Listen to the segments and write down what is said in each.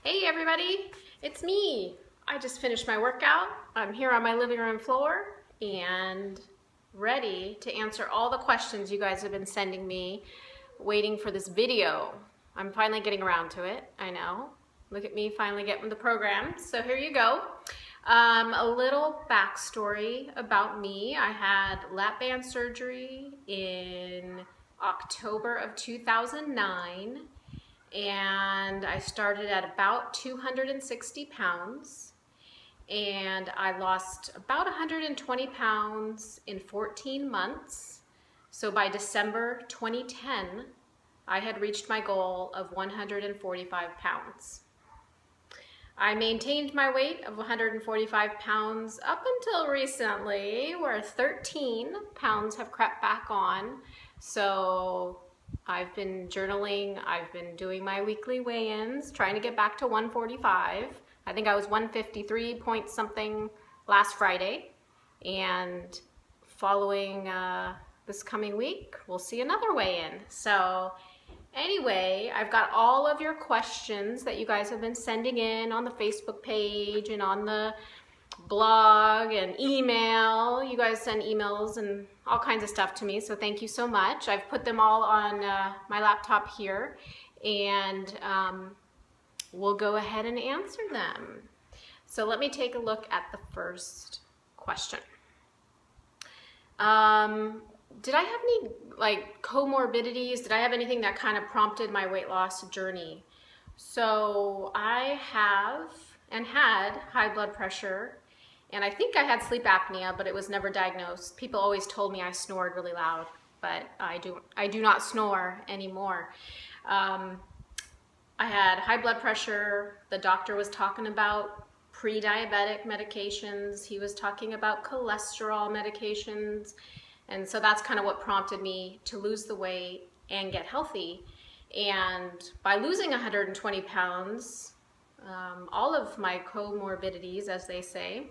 Hey everybody, it's me. I just finished my workout. I'm here on my living room floor and ready to answer all the questions you guys have been sending me, waiting for this video. I'm finally getting around to it, I know. Look at me finally getting the program. So here you go. A little backstory about me. I had lap band surgery in October of 2009. And I started at about 260 pounds, and I lost about 120 pounds in 14 months. So by December 2010, I had reached my goal of 145 pounds. I maintained my weight of 145 pounds up until recently, where 13 pounds have crept back on. So I've been journaling, I've been doing my weekly weigh-ins, trying to get back to 145. I think I was 153 point something last Friday. And following this coming week, we'll see another weigh-in. So anyway, I've got all of your questions that you guys have been sending in on the Facebook page and on the blog and email. You guys send emails and all kinds of stuff to me, so thank you so much. I've put them all on my laptop here, and we'll go ahead and answer them. So let me take a look at the first question. Did I have any comorbidities? Did I have anything that kind of prompted my weight loss journey? So I have and had high blood pressure, and I think I had sleep apnea, but it was never diagnosed. People always told me I snored really loud, but I do not snore anymore. I had high blood pressure. The doctor was talking about pre-diabetic medications. He was talking about cholesterol medications. And so that's kind of what prompted me to lose the weight and get healthy. And by losing 120 pounds, all of my comorbidities, as they say,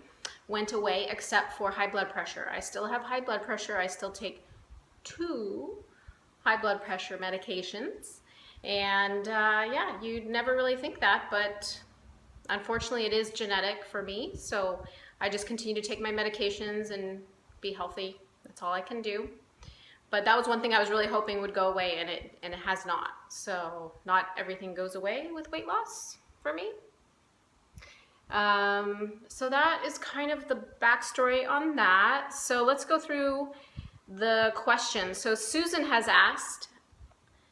went away except for high blood pressure. I still have high blood pressure. I still take 2 high blood pressure medications. And yeah, you'd never really think that, but unfortunately it is genetic for me. So I just continue to take my medications and be healthy. That's all I can do. But that was one thing I was really hoping would go away, and it has not. So not everything goes away with weight loss for me. So that is kind of the backstory on that. So let's go through the questions. So Susan has asked,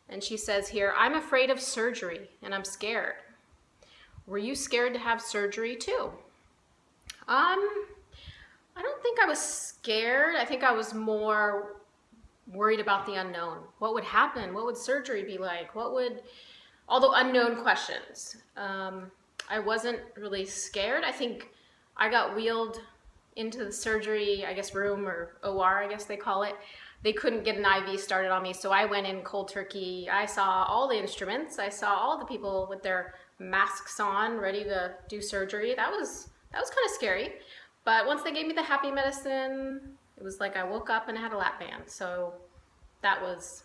and she says here, I'm afraid of surgery and I'm scared. Were you scared to have surgery too? I don't think I was scared. I think I was more worried about the unknown. What would happen? What would surgery be like? All the unknown questions. I wasn't really scared. I think I got wheeled into the surgery, room, or OR, I guess they call it. They couldn't get an IV started on me, so I went in cold turkey. I saw all the instruments. I saw all the people with their masks on, ready to do surgery. That was kind of scary. But once they gave me the happy medicine, it was like I woke up and I had a lap band. So that was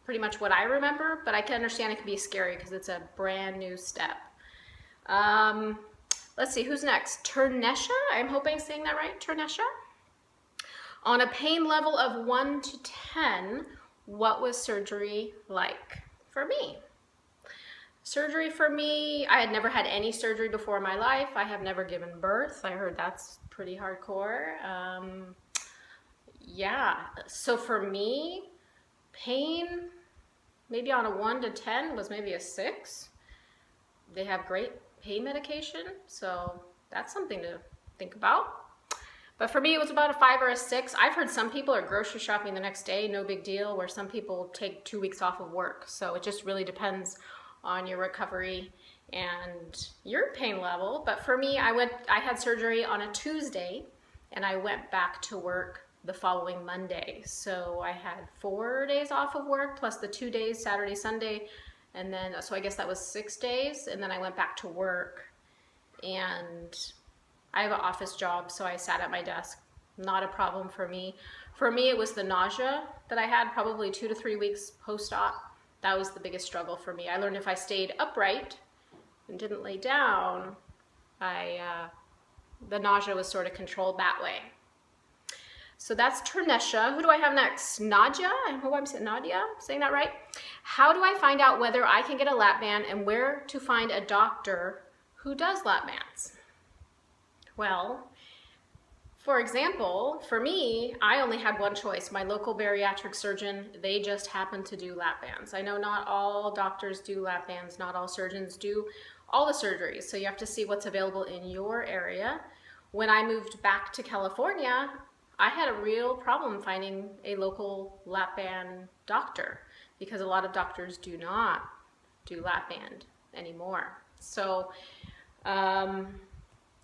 pretty much what I remember, but I can understand it can be scary because it's a brand new step. Let's see, who's next? Ternesha, I'm hoping I'm saying that right, Ternesha. On a pain level of 1 to 10, what was surgery like for me? Surgery for me, I had never had any surgery before in my life. I have never given birth. I heard that's pretty hardcore. Yeah, so for me, pain, maybe on a 1 to 10 was maybe a 6. They have great pain medication, so that's something to think about. But for me, it was about a 5 or a 6. I've heard some people are grocery shopping the next day, no big deal, where some people take 2 weeks off of work. So it just really depends on your recovery and your pain level. But for me, I had surgery on a Tuesday, and I went back to work the following Monday. So I had 4 days off of work, plus the 2 days, Saturday, Sunday, and then, so I guess that was 6 days, and then I went back to work. And I have an office job, so I sat at my desk. Not a problem for me. For me, it was the nausea that I had probably 2 to 3 weeks post-op. That was the biggest struggle for me. I learned if I stayed upright, and didn't lay down, the nausea was sort of controlled that way. So that's Ternesha. Who do I have next? Nadia? I hope I'm saying Nadia, saying that right. How do I find out whether I can get a lap band and where to find a doctor who does lap bands? Well, for example, for me, I only had one choice. My local bariatric surgeon, they just happen to do lap bands. I know not all doctors do lap bands, not all surgeons do all the surgeries, so you have to see what's available in your area. When I moved back to California, I had a real problem finding a local lap band doctor because a lot of doctors do not do lap band anymore. So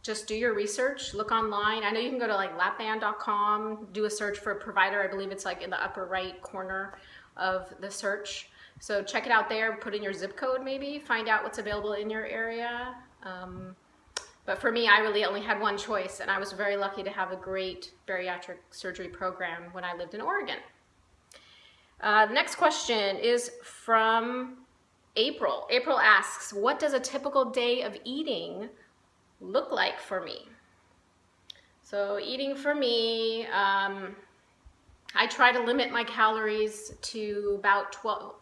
just do your research, look online. I know you can go to like lapband.com, do a search for a provider. I believe it's like in the upper right corner of the search. So check it out there, put in your zip code maybe, find out what's available in your area. But for me, I really only had one choice, and I was very lucky to have a great bariatric surgery program when I lived in Oregon. The next question is from April. April asks, what does a typical day of eating look like for me? So eating for me, I try to limit my calories to about 12.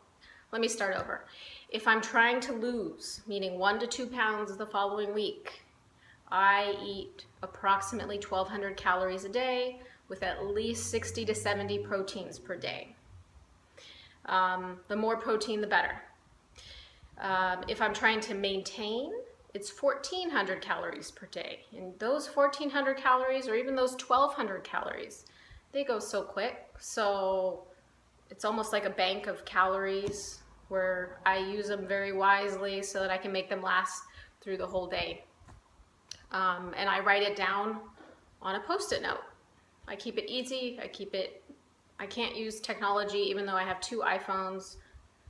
Let me start over. If I'm trying to lose, meaning 1 to 2 pounds the following week, I eat approximately 1,200 calories a day with at least 60 to 70 proteins per day. The more protein, the better. If I'm trying to maintain, it's 1,400 calories per day. And those 1,400 calories, or even those 1,200 calories, they go so quick. So it's almost like a bank of calories where I use them very wisely so that I can make them last through the whole day. And I write it down on a Post-it note. I keep it easy. I can't use technology even though I have 2 iPhones,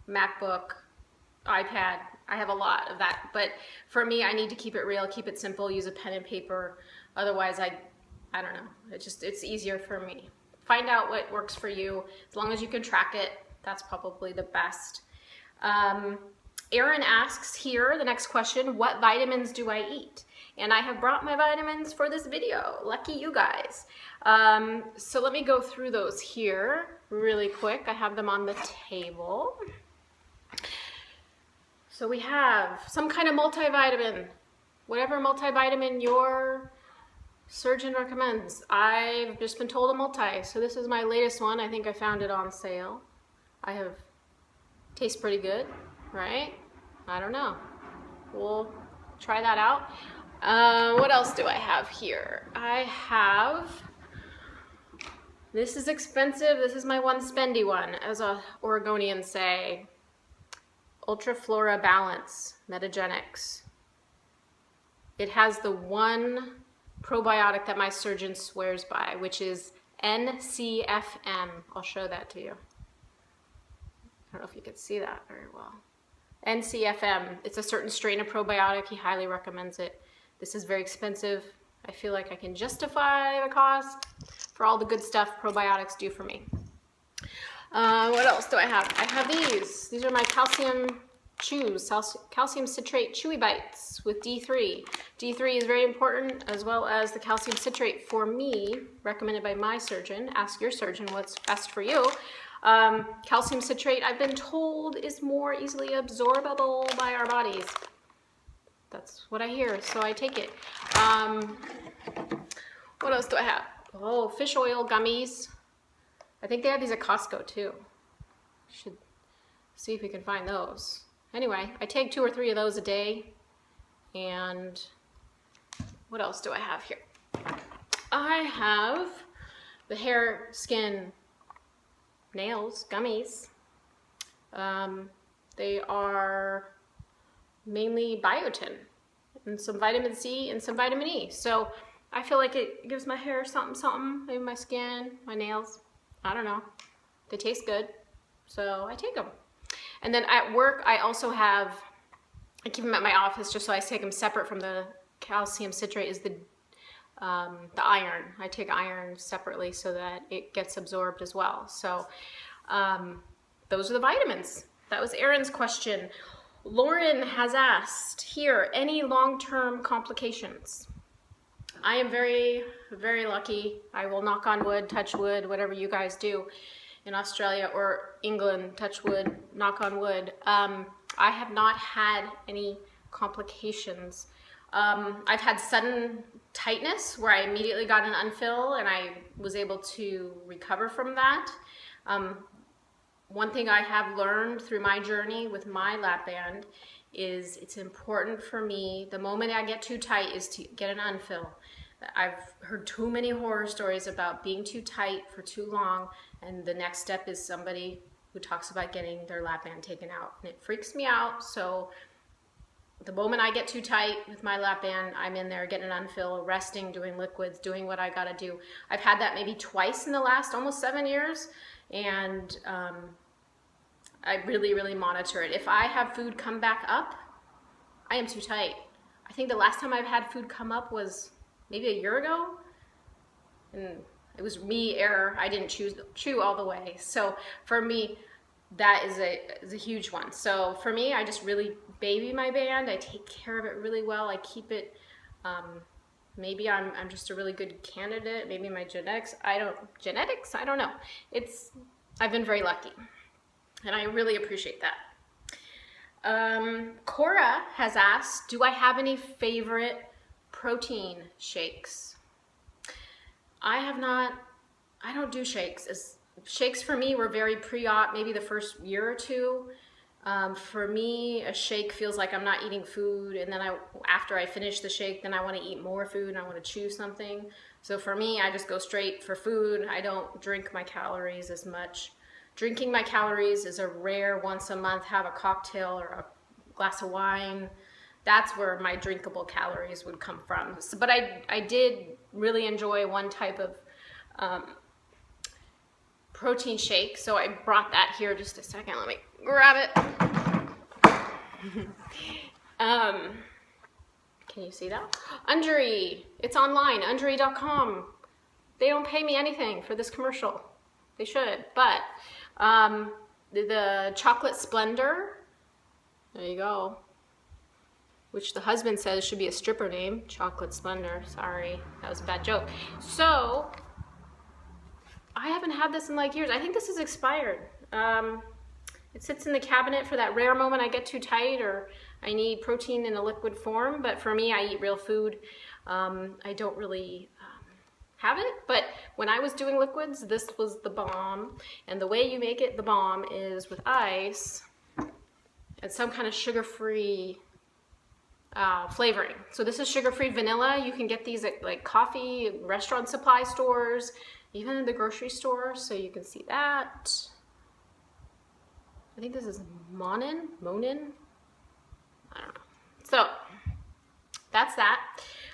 MacBook, iPad. I have a lot of that. But for me, I need to keep it real, keep it simple, use a pen and paper. Otherwise, I don't know. It's easier for me. Find out what works for you. As long as you can track it, that's probably the best. Erin asks here, the next question, what vitamins do I eat? And I have brought my vitamins for this video. Lucky you guys. So let me go through those here really quick. I have them on the table. So we have some kind of multivitamin, whatever multivitamin your surgeon recommends. I've just been told a multi, so this is my latest one. I think I found it on sale. Tastes pretty good, right? I don't know. We'll try that out. What else do I have here? This is expensive. This is my one spendy one, as Oregonians say. Ultraflora Balance Metagenics. It has the one probiotic that my surgeon swears by, which is NCFM. I'll show that to you. I don't know if you can see that very well. NCFM. It's a certain strain of probiotic. He highly recommends it. This is very expensive. I feel like I can justify the cost for all the good stuff probiotics do for me. What else do I have? I have these. These are my calcium chews, calcium citrate chewy bites with D3. D3 is very important, as well as the calcium citrate for me, recommended by my surgeon. Ask your surgeon what's best for you. Calcium citrate, I've been told, is more easily absorbable by our bodies. That's what I hear, so I take it. What else do I have? Oh, fish oil gummies. I think they have these at Costco too. Should see if we can find those. Anyway, I take 2 or 3 of those a day. And what else do I have here? I have the hair, skin, nails gummies. They are mainly biotin and some vitamin C and some vitamin E. So I feel like it gives my hair something, maybe my skin, my nails. I don't know. They taste good, so I take them. And then at work, I also have, I keep them at my office just so I take them separate from the calcium citrate is the iron. I take iron separately so that it gets absorbed as well. So those are the vitamins. That was Erin's question. Lauren has asked here, any long-term complications? I am very, very lucky. I will knock on wood, touch wood, whatever you guys do in Australia or England, touch wood, knock on wood. I have not had any complications. I've had sudden tightness where I immediately got an unfill and I was able to recover from that. One thing I have learned through my journey with my lap band is it's important for me, the moment I get too tight, is to get an unfill. I've heard too many horror stories about being too tight for too long, and the next step is somebody who talks about getting their lap band taken out, and it freaks me out. So the moment I get too tight with my lap band, I'm in there getting an unfill, resting, doing liquids, doing what I gotta do. I've had that maybe twice in the last almost 7 years, and I really, really monitor it. If I have food come back up, I am too tight. I think the last time I've had food come up was maybe a year ago, and it was me error. I didn't chew all the way. So for me, that is a huge one. So for me, I just really baby my band. I take care of it really well. I keep it, maybe I'm just a really good candidate. Maybe my genetics, I don't know. I've been very lucky, and I really appreciate that. Cora has asked, do I have any favorite protein shakes? I don't do shakes. Shakes for me were very pre-op, maybe the first year or two. For me, a shake feels like I'm not eating food, and then after I finish the shake, then I want to eat more food and I want to chew something. So for me, I just go straight for food. I don't drink my calories as much. Drinking my calories is a rare once a month, have a cocktail or a glass of wine. That's where my drinkable calories would come from. So, but I did really enjoy one type of protein shake, so I brought that here just a second. Let me grab it. Can you see that? Undri, it's online, undri.com. They don't pay me anything for this commercial. They should, but the chocolate splendor, there you go, which the husband says should be a stripper name, chocolate splendor. Sorry, that was a bad joke. So I haven't had this in like years. I think this is expired. It sits in the cabinet for that rare moment I get too tight or I need protein in a liquid form, but for me, I eat real food. I don't really have it, but when I was doing liquids, this was the bomb. And the way you make it the bomb is with ice and some kind of sugar-free flavoring. So this is sugar-free vanilla. You can get these at like coffee, restaurant supply stores, even in the grocery store. So you can see that. I think this is Monin. I don't know. So that's that.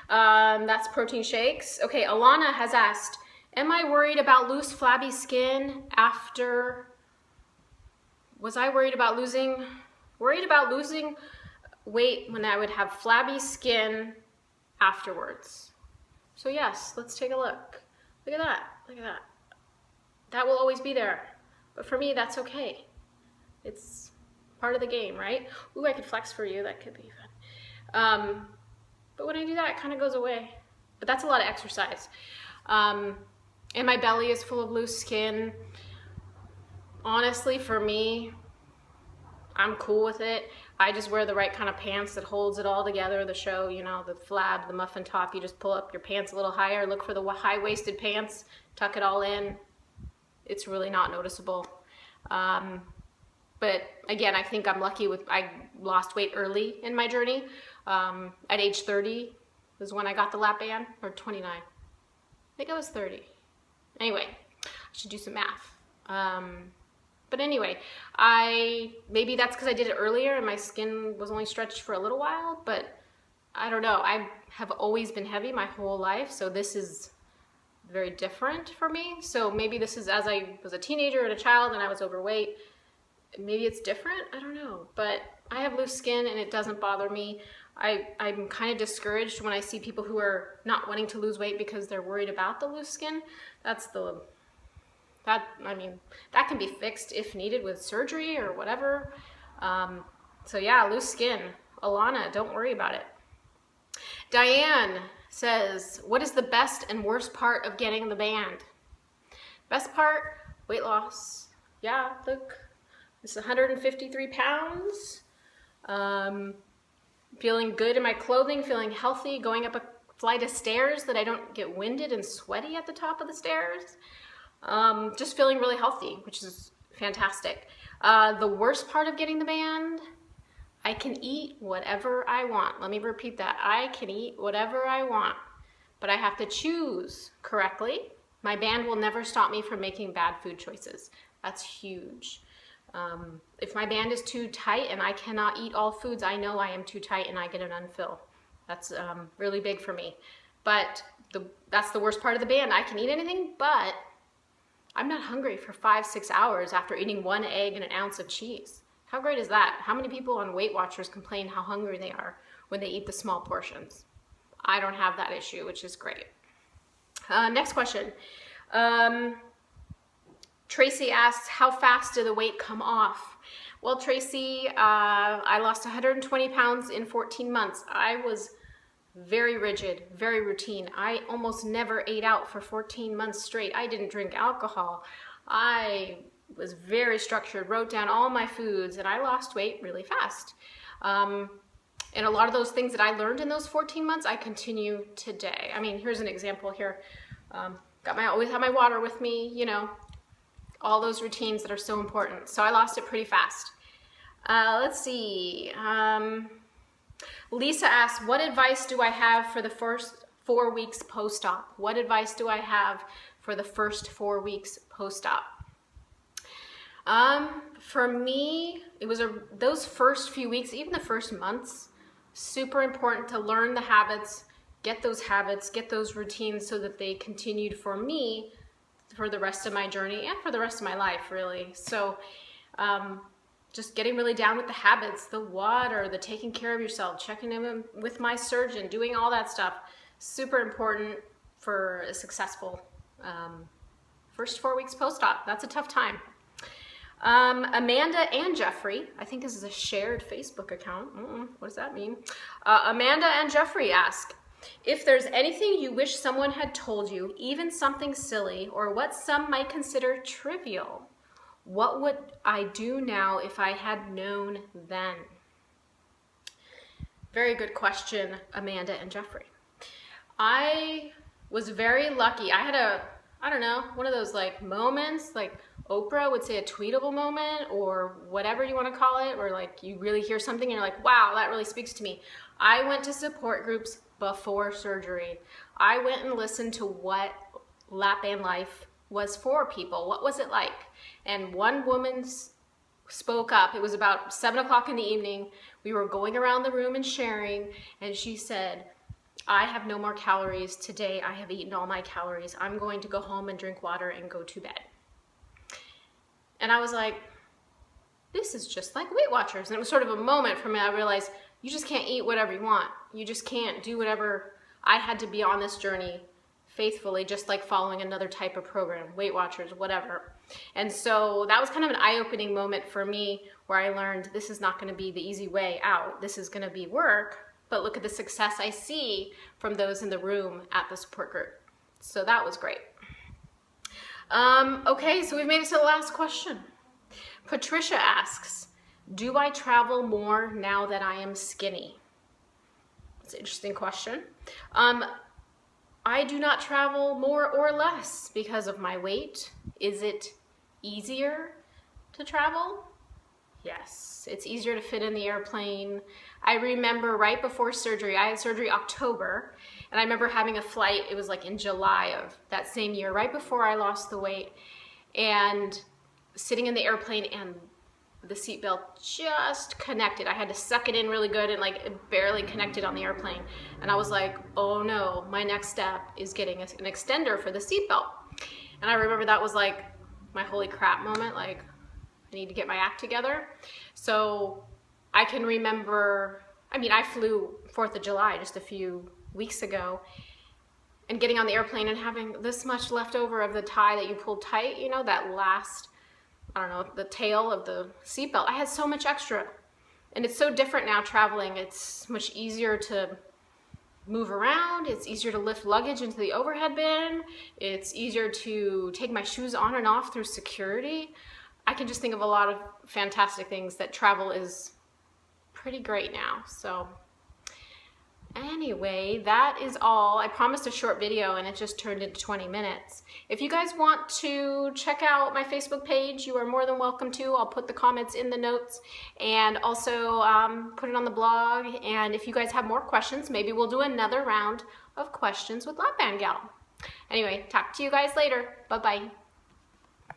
That's protein shakes. Okay, Alana has asked, am I worried about loose flabby skin after, was I worried about losing weight when I would have flabby skin afterwards? So yes, let's take a look. Look at that, look at that. That will always be there. But for me, that's okay. It's part of the game, right? Ooh, I could flex for you, that could be fun. But when I do that, it kind of goes away. But that's a lot of exercise. And my belly is full of loose skin. Honestly, for me, I'm cool with it. I just wear the right kind of pants that holds it all together. The show, you know, the flab, the muffin top, you just pull up your pants a little higher, look for the high-waisted pants, tuck it all in. It's really not noticeable. But again, I think I'm lucky I lost weight early in my journey. At age 30 was when I got the lap band, or 29. I think I was 30. Anyway, I should do some math. But anyway, maybe that's because I did it earlier and my skin was only stretched for a little while, but I don't know. I have always been heavy my whole life, so this is very different for me. So maybe this is as I was a teenager and a child and I was overweight. Maybe it's different, I don't know. But I have loose skin and it doesn't bother me. I'm kind of discouraged when I see people who are not wanting to lose weight because they're worried about the loose skin. That can be fixed if needed with surgery or whatever. So yeah, loose skin. Alana, don't worry about it. Diane says, what is the best and worst part of getting the band? Best part, weight loss. Yeah, look, this is 153 pounds. Feeling good in my clothing, feeling healthy, going up a flight of stairs that I don't get winded and sweaty at the top of the stairs. Just feeling really healthy, which is fantastic. The worst part of getting the band, I can eat whatever I want. Let me repeat that. I can eat whatever I want, but I have to choose correctly. My band will never stop me from making bad food choices. That's huge. If my band is too tight and I cannot eat all foods, I know I am too tight and I get an unfill. That's really big for me. But that's the worst part of the band. I can eat anything, but I'm not hungry for 5-6 hours after eating 1 egg and an ounce of cheese. How great is that? How many people on Weight Watchers complain how hungry they are when they eat the small portions? I don't have that issue, which is great. Next question. Tracy asks, how fast did the weight come off? Well, Tracy, I lost 120 pounds in 14 months. I was very rigid, very routine. I almost never ate out for 14 months straight. I didn't drink alcohol. I was very structured, wrote down all my foods, and I lost weight really fast. And a lot of those things that I learned in those 14 months, I continue today. I mean, here's an example here. Always have my water with me, you know, all those routines that are so important. So I lost it pretty fast. Let's see. Lisa asks, what advice do I have for the first 4 weeks post-op? What advice do I have for the first 4 weeks post-op? For me, it was those first few weeks, even the first months, super important to learn the habits, get those routines so that they continued for me for the rest of my journey and for the rest of my life, really. So just getting really down with the habits, the water, the taking care of yourself, checking in with my surgeon, doing all that stuff, super important for a successful first 4 weeks post-op. That's a tough time. Amanda and Jeffrey, I think this is a shared Facebook account. What does that mean? Amanda and Jeffrey ask, if there's anything you wish someone had told you, even something silly, or what some might consider trivial, what would I do now if I had known then? Very good question, Amanda and Jeffrey. I was very lucky. I had one of those like moments, like Oprah would say a tweetable moment or whatever you want to call it, or like you really hear something and you're like, wow, that really speaks to me. I went to support groups before surgery. I went and listened to what lap band life was for people. What was it like? And one woman spoke up. It was about 7 o'clock in the evening. We were going around the room and sharing, and she said, I have no more calories. Today I have eaten all my calories. I'm going to go home and drink water and go to bed. And I was like, this is just like Weight Watchers. And it was sort of a moment for me. I realized you just can't eat whatever you want. You just can't do whatever. I had to be on this journey faithfully, just like following another type of program, Weight Watchers, whatever. And so that was kind of an eye-opening moment for me where I learned this is not going to be the easy way out. This is going to be work, but look at the success I see from those in the room at the support group. So that was great. Okay, so we've made it to the last question. Patricia asks, do I travel more now that I am skinny? That's an interesting question. I do not travel more or less because of my weight. Is it easier to travel? Yes, it's easier to fit in the airplane. I remember right before surgery, I had surgery October, and I remember having a flight, it was like in July of that same year, right before I lost the weight, and sitting in the airplane and the seatbelt just connected. I had to suck it in really good and like it barely connected on the airplane. And I was like, oh no, my next step is getting an extender for the seatbelt. And I remember that was like my holy crap moment, like I need to get my act together. So I can remember, I flew 4th of July just a few weeks ago, and getting on the airplane and having this much left over of the tie that you pulled tight, that last, the tail of the seatbelt. I had so much extra. And it's so different now traveling. It's much easier to move around. It's easier to lift luggage into the overhead bin. It's easier to take my shoes on and off through security. I can just think of a lot of fantastic things that travel is pretty great now. So anyway, that is all. I promised a short video and it just turned into 20 minutes. If you guys want to check out my Facebook page, you are more than welcome to. I'll put the comments in the notes and also put it on the blog. And if you guys have more questions, maybe we'll do another round of questions with Lap Band Gal. Anyway, talk to you guys later. Bye-bye.